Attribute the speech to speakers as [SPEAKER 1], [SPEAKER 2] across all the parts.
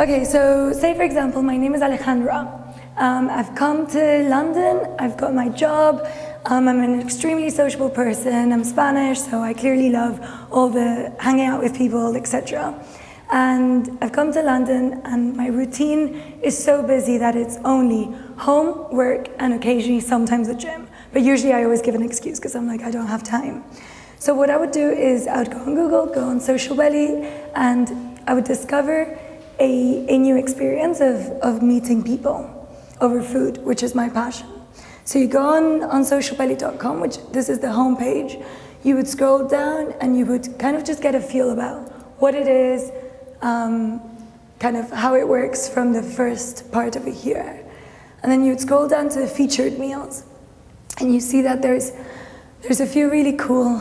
[SPEAKER 1] Okay, so say for example, my name is Alejandra. I've come to London, I've got my job, I'm an extremely sociable person, I'm Spanish, so I clearly love all the hanging out with people, etc. And I've come to London and my routine is so busy that it's only home, work, and occasionally sometimes the gym. But usually I always give an excuse because I'm like, I don't have time. So what I would do is I would go on Google, go on Social Belly, and I would discover a new experience of meeting people over food, which is my passion. So you go on socialbelly.com, which this is the homepage. You would scroll down and you would kind of just get a feel about what it is, kind of how it works from the first part of it here. And then you would scroll down to the featured meals. And you see that there's a few really cool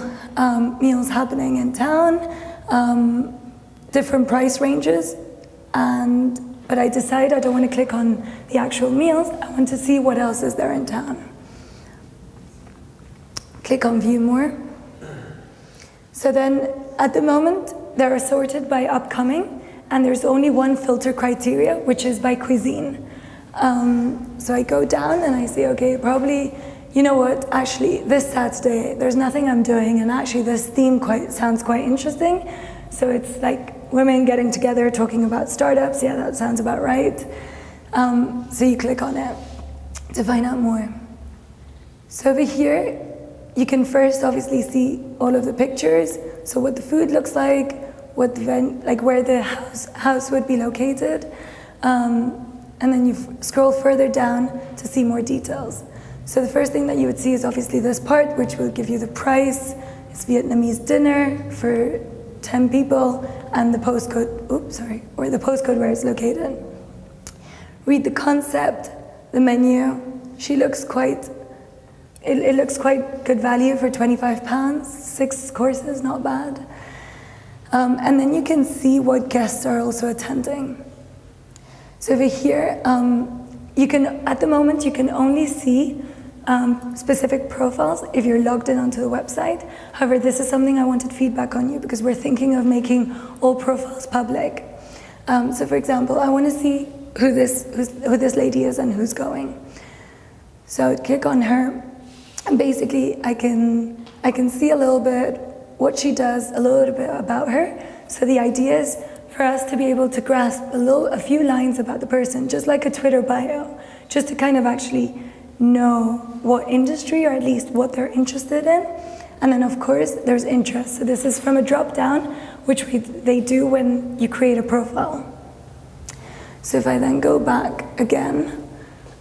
[SPEAKER 1] meals happening in town, different price ranges. But I decided I don't want to click on the actual meals, I want to see what else is there in town. Click on view more. So then at the moment, they're sorted by upcoming, and there's only one filter criteria, which is by cuisine. So I go down and I say, okay, probably, you know what, actually this Saturday, there's nothing I'm doing, and actually this theme sounds quite interesting. So it's like women getting together, talking about startups. Yeah, that sounds about right. So you click on it to find out more. So over here, you can first obviously see all of the pictures. So what the food looks like, what the where the house would be located. And then you scroll further down to see more details. So the first thing that you would see is obviously this part, which will give you the price. It's Vietnamese dinner for 10 people, and the postcode, or the postcode where it's located. Read the concept, the menu. It looks quite good value for £25, 6 courses, not bad. And then you can see what guests are also attending. So over here, at the moment, you can only see specific profiles if you're logged in onto the website. However, this is something I wanted feedback on you because we're thinking of making all profiles public. So for example, I want to see who this lady is and who's going. So I would click on her, and basically I can see a little bit what she does, a little bit about her. So the idea is for us to be able to grasp a few lines about the person, just like a Twitter bio, just to kind of actually know what industry, or at least what they're interested in. And then of course there's interest. So this is from a drop down, which they do when you create a profile. So if I then go back again,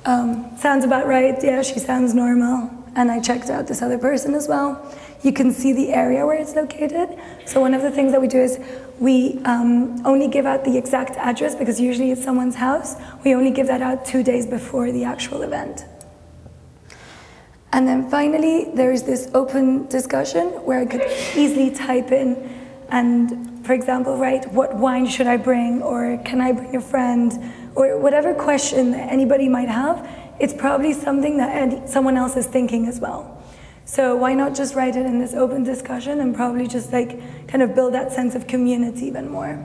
[SPEAKER 1] sounds about right, yeah, she sounds normal. And I checked out this other person as well. You can see the area where it's located. So one of the things that we do is we only give out the exact address, because usually it's someone's house. We only give that out 2 days before the actual event. And then finally, there's this open discussion where I could easily type in and, for example, write, what wine should I bring? Or can I bring a friend? Or whatever question that anybody might have, it's probably something that someone else is thinking as well. So why not just write it in this open discussion and probably just kind of build that sense of community even more.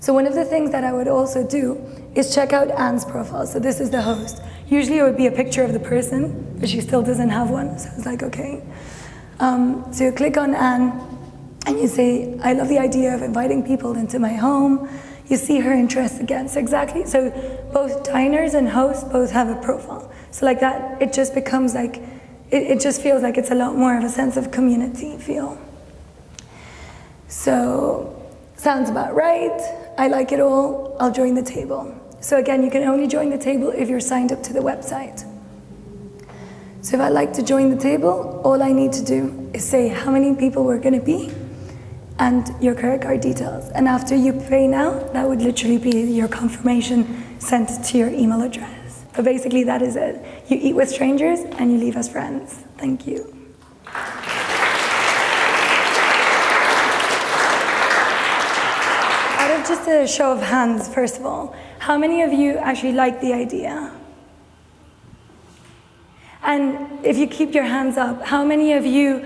[SPEAKER 1] So one of the things that I would also do is check out Anne's profile. So this is the host. Usually it would be a picture of the person, but she still doesn't have one. So I was like, okay. So you click on Anne and you say, I love the idea of inviting people into my home. You see her interests again. So exactly, so both diners and hosts both have a profile. So like that, it just becomes like, it just feels like it's a lot more of a sense of community feel. So, sounds about right. I like it all. I'll join the table. So again, you can only join the table if you're signed up to the website. So if I'd like to join the table, all I need to do is say how many people we're going to be and your credit card details. And after you pay now, that would literally be your confirmation sent to your email address. But basically that is it. You eat with strangers and you leave as friends. Thank you. Out of just a show of hands, first of all, how many of you actually like the idea? And if you keep your hands up, how many of you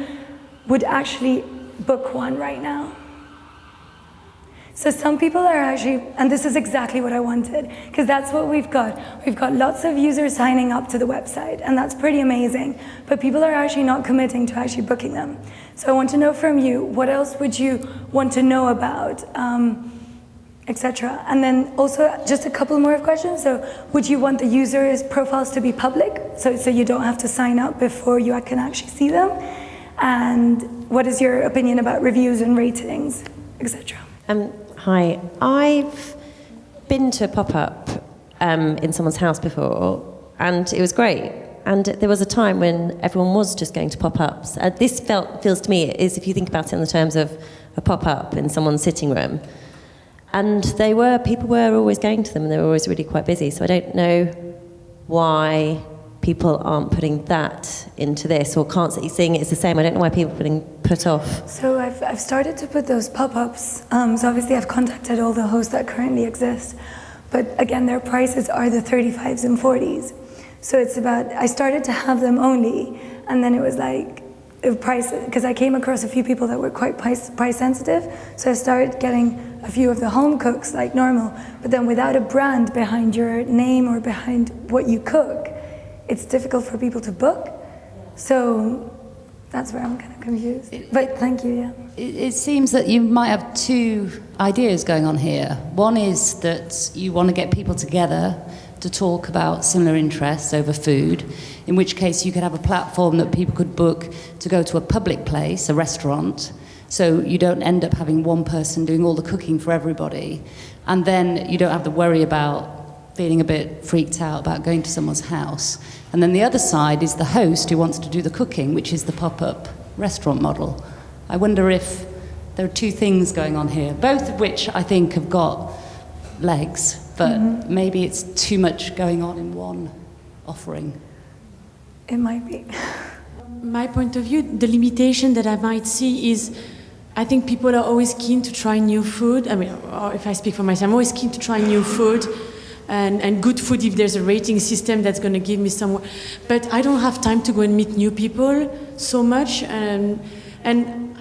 [SPEAKER 1] would actually book one right now? So some people are actually, and this is exactly what I wanted, because that's what we've got. We've got lots of users signing up to the website, and that's pretty amazing, but people are actually not committing to actually booking them. So I want to know from you, what else would you want to know about, etc. And then also just a couple more questions. So would you want the users' profiles to be public, so you don't have to sign up before you can actually see them? And what is your opinion about reviews and ratings, etc.?
[SPEAKER 2] Hi, I've been to a pop-up in someone's house before, and it was great. And there was a time when everyone was just going to pop-ups. This feels to me is, if you think about it in the terms of a pop-up in someone's sitting room, and people were always going to them, and they were always really quite busy. So I don't know why people aren't putting that into this, or can't seeing it as the same. I don't know why people are being put off.
[SPEAKER 1] So I've started to put those pop-ups. So obviously I've contacted all the hosts that currently exist. But again, their prices are the 35s and 40s. So it's about, I started to have them only, and then it was like, price, because I came across a few people that were quite price sensitive. So I started getting a few of the home cooks like normal, but then without a brand behind your name or behind what you cook, it's difficult for people to book. So that's where I'm kind of confused. But thank you, yeah.
[SPEAKER 3] It seems that you might have two ideas going on here. One is that you want to get people together to talk about similar interests over food, in which case you could have a platform that people could book to go to a public place, a restaurant, so you don't end up having one person doing all the cooking for everybody, and then you don't have to worry about feeling a bit freaked out about going to someone's house. And then the other side is the host who wants to do the cooking, which is the pop-up restaurant model. I wonder if there are two things going on here, both of which I think have got legs, but maybe it's too much going on in one offering.
[SPEAKER 1] It might be.
[SPEAKER 4] My point of view, the limitation that I might see is, I think people are always keen to try new food. I mean, or if I speak for myself, I'm always keen to try new food. And good food if there's a rating system that's going to give me some. But I don't have time to go and meet new people so much. And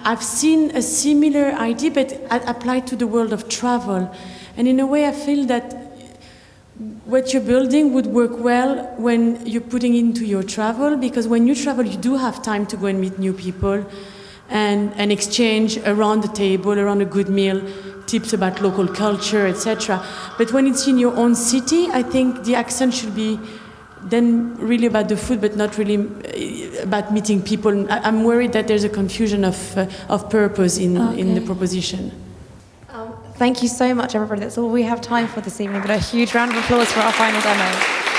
[SPEAKER 4] I've seen a similar idea, but applied to the world of travel. And in a way, I feel that what you're building would work well when you're putting into your travel, because when you travel, you do have time to go and meet new people and exchange around the table, around a good meal, tips about local culture, etc. But when it's in your own city, I think the accent should be then really about the food, but not really about meeting people. I'm worried that there's a confusion of purpose in the proposition.
[SPEAKER 5] Thank you so much, everybody. That's all we have time for this evening, but a huge round of applause for our final demo.